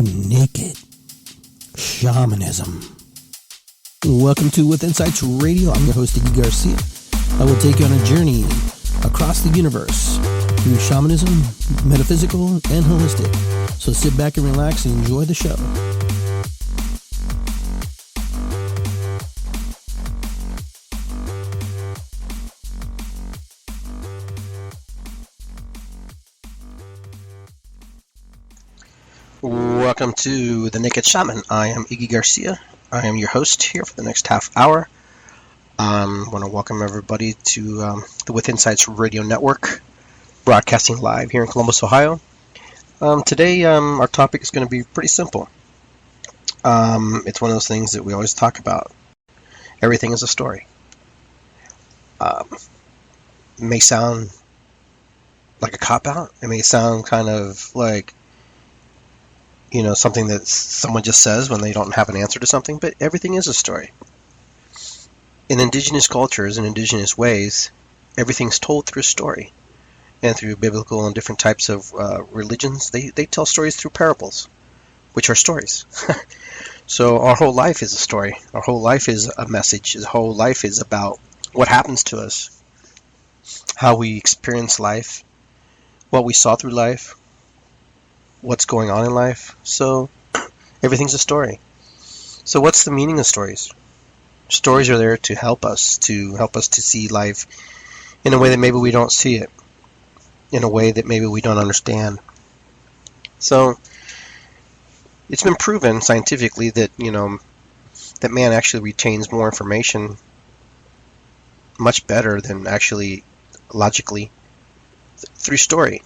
naked shamanism. Welcome to With Insights Radio. I'm your host, Iggy Garcia. I will take you on a journey across the universe through shamanism, metaphysical, and holistic. So sit back and relax and enjoy the show. Welcome to The Naked Shaman. I am Iggy Garcia. I am your host here for the next half hour. I want to welcome everybody to the With Insights Radio Network, broadcasting live here in Columbus, Ohio. Today, our topic is going to be pretty simple. It's one of those things that we always talk about. Everything is a story. It may sound like a cop-out. It may sound kind of like, something that someone just says when they don't have an answer to something, but everything is a story. In indigenous cultures and indigenous ways, everything's told through a story. And through biblical and different types of religions, they tell stories through parables, which are stories. So our whole life is a story. Our whole life is a message. Our whole life is about what happens to us, how we experience life, what we saw through life, what's going on in life. So everything's a story. So what's the meaning of stories? Stories are there to help us to see life in a way that maybe we don't see it, in a way that maybe we don't understand. So it's been proven scientifically that that man actually retains more information much better than actually logically through story.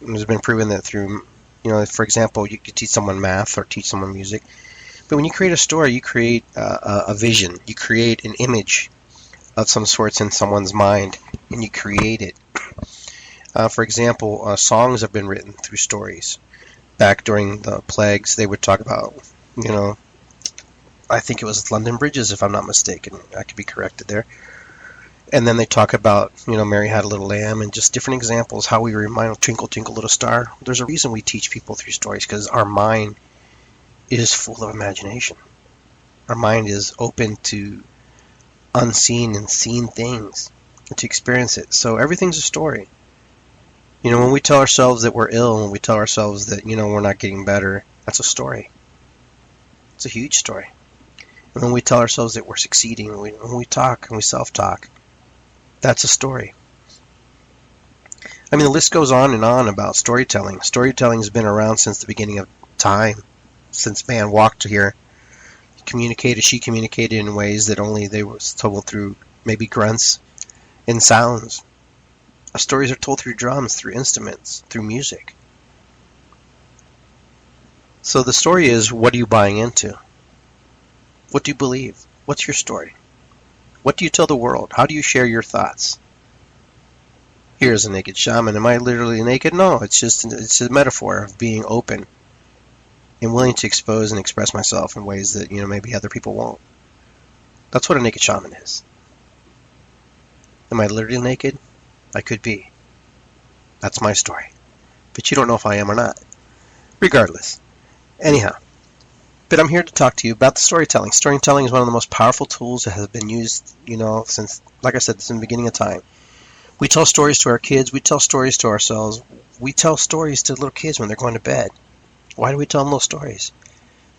It's been proven that through for example, you could teach someone math or teach someone music, but when you create a story, you create a vision, you create an image of some sorts in someone's mind, and you create it. For example, songs have been written through stories. Back during the plagues, they would talk about, I think it was London bridges, if I'm not mistaken. I could be corrected there. And then they talk about, Mary had a little lamb, and just different examples, how we remind, twinkle, twinkle, little star. There's a reason we teach people through stories, because our mind is full of imagination. Our mind is open to unseen and seen things, and to experience it. So everything's a story. When we tell ourselves that we're ill, when we tell ourselves that, we're not getting better, that's a story. It's a huge story. And when we tell ourselves that we're succeeding, when we talk and we self-talk, that's a story. I mean, the list goes on and on about storytelling. Storytelling has been around since the beginning of time, since man walked here. She communicated in ways that only they were told through maybe grunts and sounds. Stories are told through drums, through instruments, through music. So the story is, what are you buying into? What do you believe? What's your story? What do you tell the world? How do you share your thoughts? Here's a naked shaman. Am I literally naked? No, it's a metaphor of being open and willing to expose and express myself in ways that, maybe other people won't. That's what a naked shaman is. Am I literally naked? I could be. That's my story. But you don't know if I am or not. Regardless. Anyhow. But I'm here to talk to you about the storytelling. Storytelling is one of the most powerful tools that has been used, since, like I said, since the beginning of time. We tell stories to our kids. We tell stories to ourselves. We tell stories to little kids when they're going to bed. Why do we tell them those stories?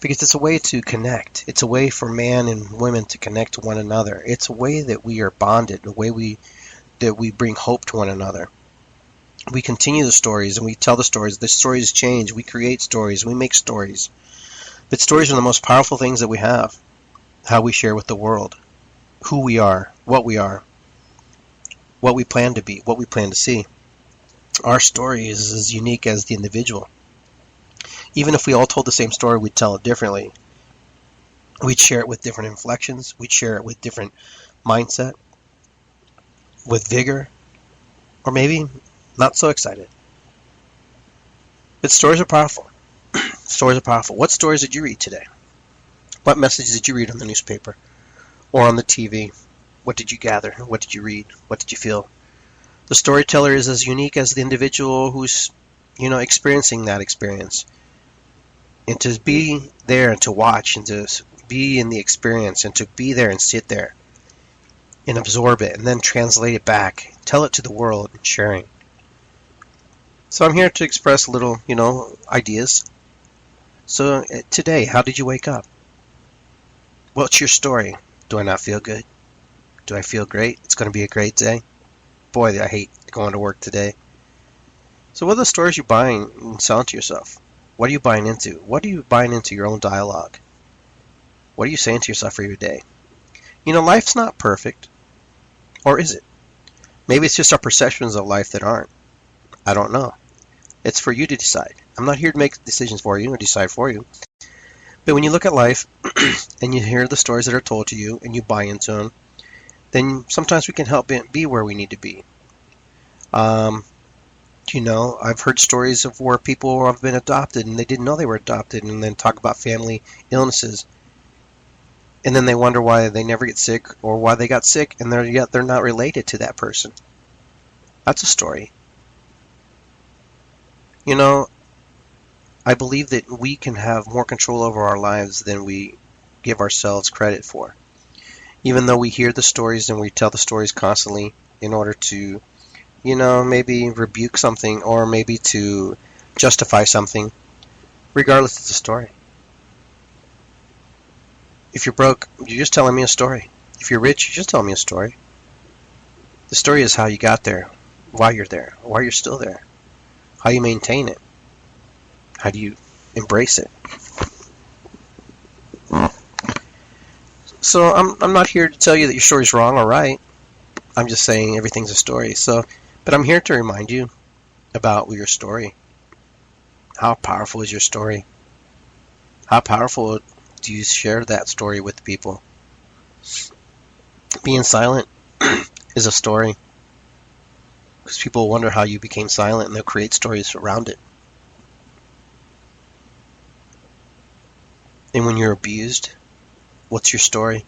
Because it's a way to connect. It's a way for man and women to connect to one another. It's a way that we are bonded, a way that we bring hope to one another. We continue the stories and we tell the stories. The stories change. We create stories. We make stories. But stories are the most powerful things that we have. How we share with the world. Who we are. What we plan to be. What we plan to see. Our story is as unique as the individual. Even if we all told the same story, we'd tell it differently. We'd share it with different inflections. We'd share it with different mindset. With vigor. Or maybe not so excited. But stories are powerful. Stories are powerful. What stories did you read today? What messages did you read on the newspaper or on the TV? What did you gather? What did you read? What did you feel? The storyteller is as unique as the individual who's, experiencing that experience. And to be there and to watch and to be in the experience and to be there and sit there and absorb it and then translate it back, tell it to the world and sharing. So I'm here to express little, ideas. So today, how did you wake up? What's your story? Do I not feel good? Do I feel great? It's going to be a great day. Boy, I hate going to work today. So what are the stories you're buying and selling to yourself? What are you buying into? What are you buying into your own dialogue? What are you saying to yourself for your day? Life's not perfect. Or is it? Maybe it's just our perceptions of life that aren't. I don't know. It's for you to decide. I'm not here to make decisions for you or decide for you. But when you look at life and you hear the stories that are told to you and you buy into them, then sometimes we can help it be where we need to be. I've heard stories of where people have been adopted and they didn't know they were adopted, and then talk about family illnesses. And then they wonder why they never get sick or why they got sick, and they're not related to that person. That's a story. I believe that we can have more control over our lives than we give ourselves credit for. Even though we hear the stories and we tell the stories constantly in order to, maybe rebuke something or maybe to justify something, regardless of the story. If you're broke, you're just telling me a story. If you're rich, you're just telling me a story. The story is how you got there, why you're there, why you're still there, how you maintain it, how do you embrace it. So I'm not here to tell you that your story's wrong or right. I'm just saying everything's a story. But I'm here to remind you about your story. How powerful is your story? How powerful do you share that story with people? Being silent is a story, because people wonder how you became silent, and they'll create stories around it. And when you're abused, what's your story?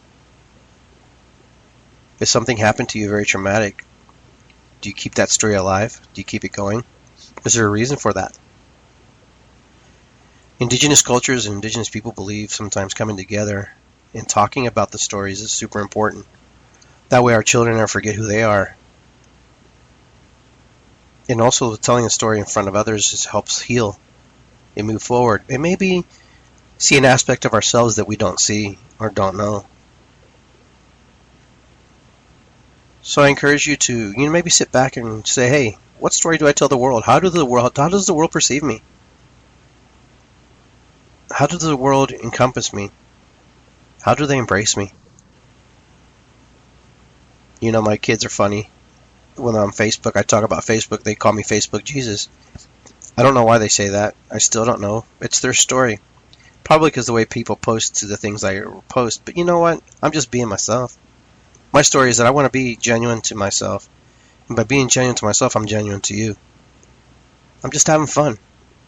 If something happened to you very traumatic, do you keep that story alive? Do you keep it going? Is there a reason for that? Indigenous cultures and indigenous people believe sometimes coming together and talking about the stories is super important. That way our children never forget who they are. And also telling a story in front of others helps heal and move forward. And maybe see an aspect of ourselves that we don't see or don't know. So I encourage you to, maybe sit back and say, hey, what story do I tell the world? How does the world perceive me? How does the world encompass me? How do they embrace me? My kids are funny. When I'm on Facebook, I talk about Facebook. They call me Facebook Jesus. I don't know why they say that. I still don't know. It's their story. Probably because the way people post to the things I post. But you know what? I'm just being myself. My story is that I want to be genuine to myself. And by being genuine to myself, I'm genuine to you. I'm just having fun.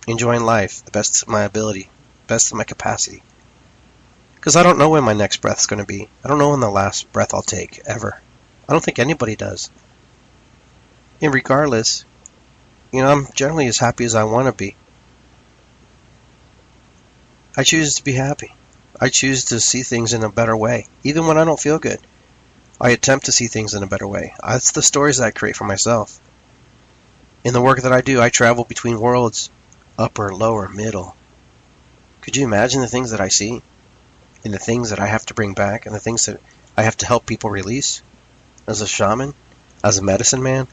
Enjoying life. The best of my ability. Best of my capacity. Because I don't know when my next breath's going to be. I don't know when the last breath I'll take, ever. I don't think anybody does. And regardless, I'm generally as happy as I want to be. I choose to be happy. I choose to see things in a better way. Even when I don't feel good, I attempt to see things in a better way. That's the stories that I create for myself. In the work that I do, I travel between worlds, upper, lower, middle. Could you imagine the things that I see? And the things that I have to bring back, and the things that I have to help people release? As a shaman? As a medicine man?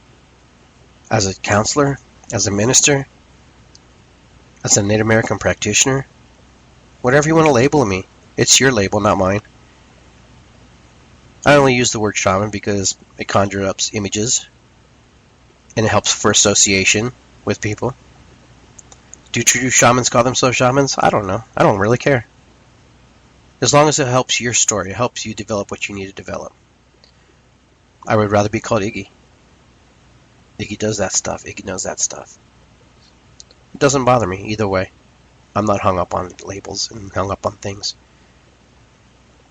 As a counselor? As a minister? As a Native American practitioner? Whatever you want to label me. It's your label, not mine. I only use the word shaman because it conjures up images. And it helps for association with people. Do true shamans call themselves shamans? I don't know. I don't really care. As long as it helps your story, it helps you develop what you need to develop. I would rather be called Iggy. Iggy does that stuff. Iggy knows that stuff. It doesn't bother me either way. I'm not hung up on labels and hung up on things.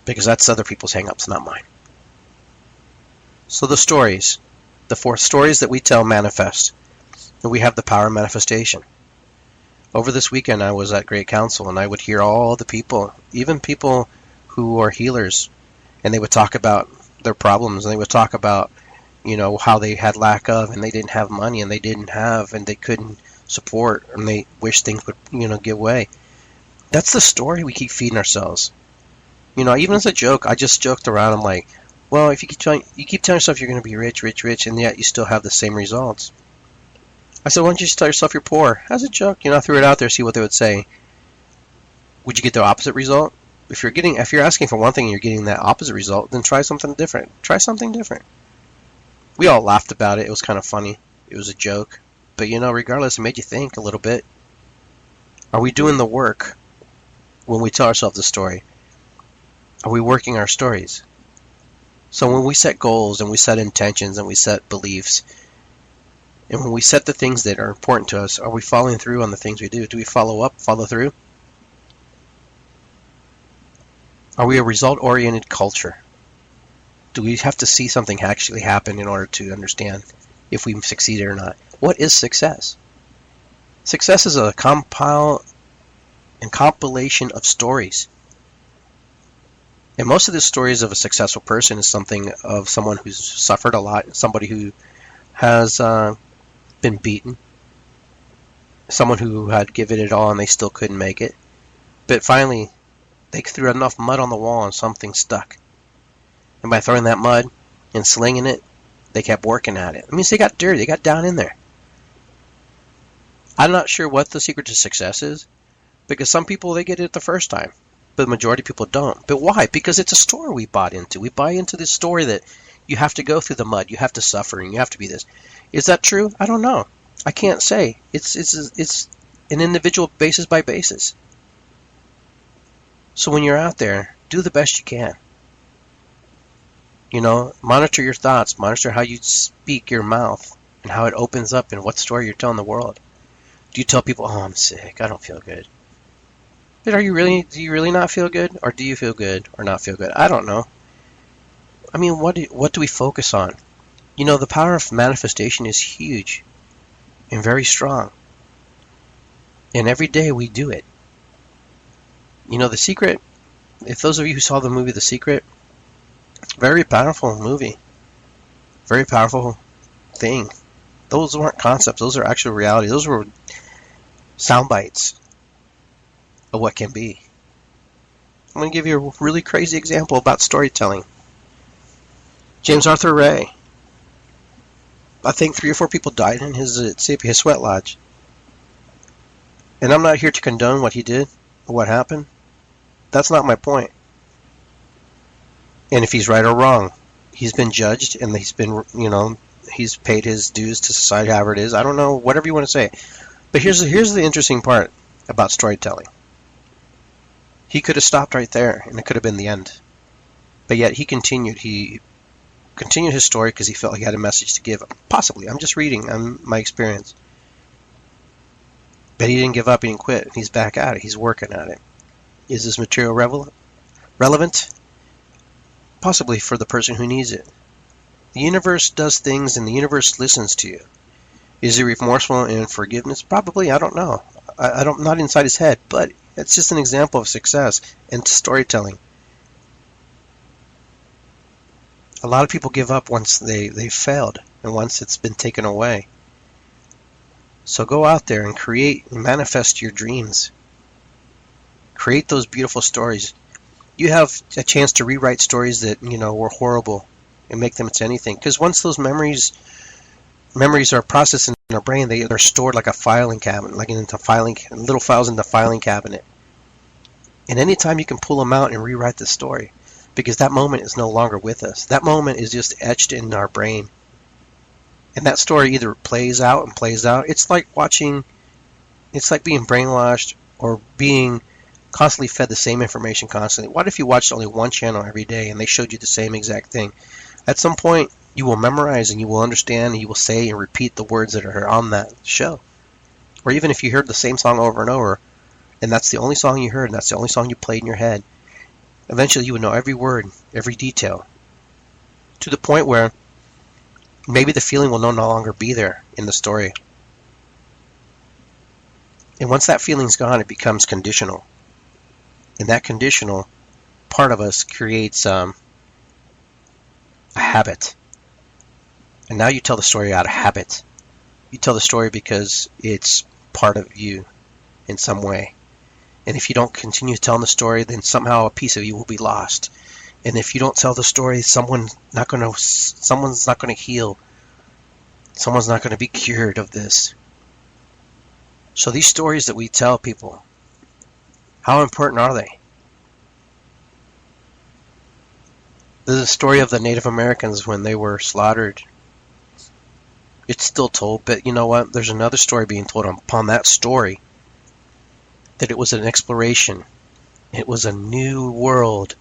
Because that's other people's hang-ups, not mine. So the stories. The 4 stories that we tell manifest. And we have the power of manifestation. Over this weekend, I was at Great Council, and I would hear all the people, even people who are healers, and they would talk about their problems, and they would talk about, how they had lack of, and they didn't have money, and they didn't have, and they couldn't support, and they wish things would, give way. That's the story we keep feeding ourselves. Even as a joke, I just joked around. I'm like, well, if you keep telling yourself you're going to be rich, rich, rich, and yet you still have the same results. I said, why don't you just tell yourself you're poor? As a joke, I threw it out there, see what they would say. Would you get the opposite result? If you're asking for one thing and you're getting that opposite result, then try something different. Try something different. We all laughed about it. It was kind of funny. It was a joke. But, regardless, it made you think a little bit. Are we doing the work when we tell ourselves the story? Are we working our stories? So when we set goals and we set intentions and we set beliefs, and when we set the things that are important to us, are we following through on the things we do? Do we follow through? Are we a result-oriented culture? Do we have to see something actually happen in order to understand if we've succeeded or not? What is success? Success is a compilation of stories. And most of the stories of a successful person is something of someone who's suffered a lot, somebody who has been beaten, someone who had given it all and they still couldn't make it. But finally, they threw enough mud on the wall and something stuck. And by throwing that mud and slinging it, they kept working at it. It means they got dirty, they got down in there. I'm not sure what the secret to success is, because some people, they get it the first time, but the majority of people don't. But why? Because it's a story we bought into. We buy into this story that you have to go through the mud, you have to suffer, and you have to be this. Is that true? I don't know. I can't say. It's an individual basis by basis. So when you're out there, do the best you can. Monitor your thoughts, monitor how you speak your mouth, and how it opens up and what story you're telling the world. Do you tell people, oh, I'm sick, I don't feel good? But do you really not feel good? Or do you feel good or not feel good? I don't know. I mean, what do we focus on? The power of manifestation is huge and very strong. And every day we do it. The Secret, if those of you who saw the movie The Secret, very powerful movie. Very powerful thing. Those weren't concepts. Those are actual reality. Those were sound bites of what can be. I'm going to give you a really crazy example about storytelling. James Arthur Ray. I think 3 or 4 people died in his sweat lodge. And I'm not here to condone what he did or what happened. That's not my point. And if he's right or wrong, he's been judged and he's been, he's paid his dues to society, however it is. I don't know, whatever you want to say. But here's the interesting part about storytelling. He could have stopped right there, and it could have been the end. But yet he continued. He continued his story because he felt like he had a message to give. Possibly. I'm just reading my experience. But he didn't give up. He didn't quit. He's back at it. He's working at it. Is this material relevant? Possibly for the person who needs it. The universe does things, and the universe listens to you. Is he remorseful in forgiveness? Probably. I don't know. I'm not inside his head, but it's just an example of success and storytelling. A lot of people give up once they've failed and once it's been taken away. So go out there and create and manifest your dreams. Create those beautiful stories. You have a chance to rewrite stories that, were horrible and make them into anything. Because once those memories are processed in our brain, they're stored like a filing cabinet, like into little files in the filing cabinet. And anytime you can pull them out and rewrite the story, because that moment is no longer with us. That moment is just etched in our brain. And that story either plays out and plays out. It's like being brainwashed or being constantly fed the same information constantly. What if you watched only one channel every day and they showed you the same exact thing? At some point, you will memorize and you will understand and you will say and repeat the words that are on that show. Or even if you heard the same song over and over, and that's the only song you heard and that's the only song you played in your head, eventually you would know every word, every detail, to the point where maybe the feeling will no longer be there in the story. And once that feeling's gone, it becomes conditional. And that conditional part of us creates a habit. And now you tell the story out of habit. You tell the story because it's part of you in some way. And if you don't continue telling the story, then somehow a piece of you will be lost. And if you don't tell the story, someone's not going to heal. Someone's not going to be cured of this. So these stories that we tell people, how important are they? There's a story of the Native Americans when they were slaughtered. It's still told, but you know what? There's another story being told upon that story. That it was an exploration. It was a new world.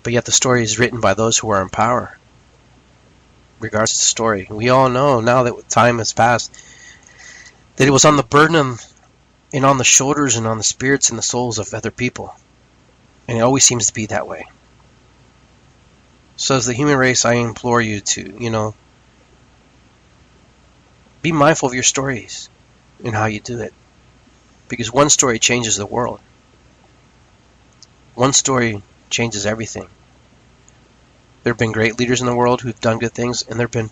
But yet the story is written by those who are in power. Regards to the story. We all know now that time has passed that it was on the burden and on the shoulders and on the spirits and the souls of other people. And it always seems to be that way. So as the human race, I implore you to, be mindful of your stories and how you do it. Because one story changes the world. One story changes everything. There have been great leaders in the world who've done good things, and there have been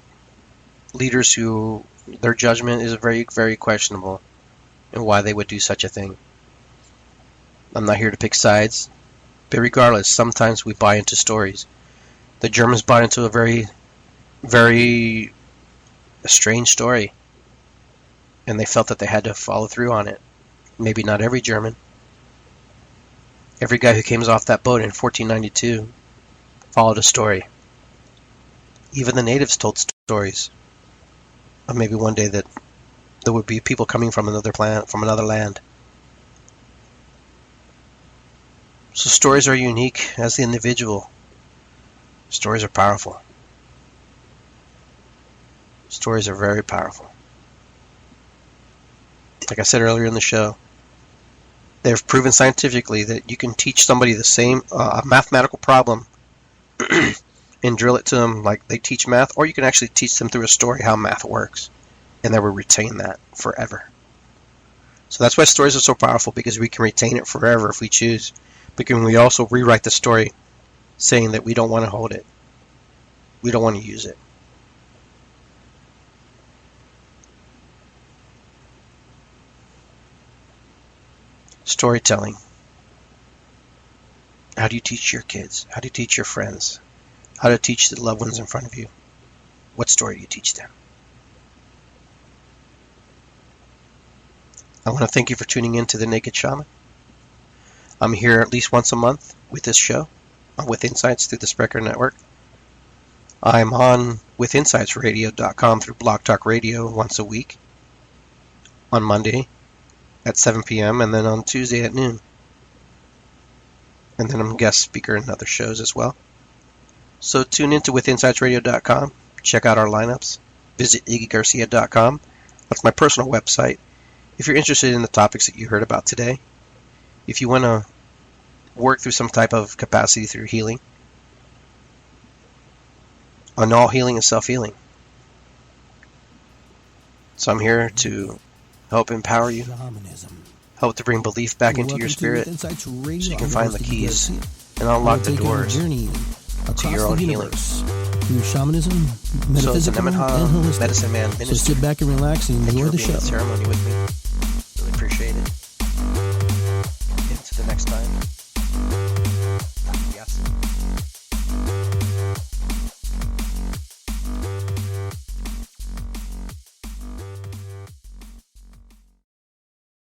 leaders who their judgment is very, very questionable in why they would do such a thing. I'm not here to pick sides, but regardless, sometimes we buy into stories. The Germans bought into a very, very strange story, and they felt that they had to follow through on it. Maybe not every German. Every guy who came off that boat in 1492 followed a story. Even the natives told stories. Or maybe one day that there would be people coming from another planet, from another land. So stories are unique as the individual. Stories are powerful. Stories are very powerful. Like I said earlier in the show, they've proven scientifically that you can teach somebody the same a mathematical problem and drill it to them like they teach math, or you can actually teach them through a story how math works, and they will retain that forever. So that's why stories are so powerful, because we can retain it forever if we choose. But can we also rewrite the story saying that we don't want to hold it, we don't want to use it. Storytelling. How do you teach your kids? How do you teach your friends? How to teach the loved ones in front of you? What story do you teach them? I want to thank you for tuning in to The Naked Shaman. I'm here at least once a month with this show, with Insights through the Spreaker Network. I'm on withinsightsradio.com through Blog Talk Radio once a week, on Monday at 7 p.m. and then on Tuesday at noon. And then I'm a guest speaker in other shows as well. So tune into withinsightsradio.com. Check out our lineups. Visit iggygarcia.com. That's my personal website. If you're interested in the topics that you heard about today, if you want to work through some type of capacity through healing, and all healing is self-healing. So I'm here to help empower you, help to bring belief back into your spirit, so you can find the keys and unlock the doors to your own healing. Through shamanism, metaphysical, so it's an and holistic. Medicine Man Ministry. So sit back and relax and enjoy the show. Ceremony with me.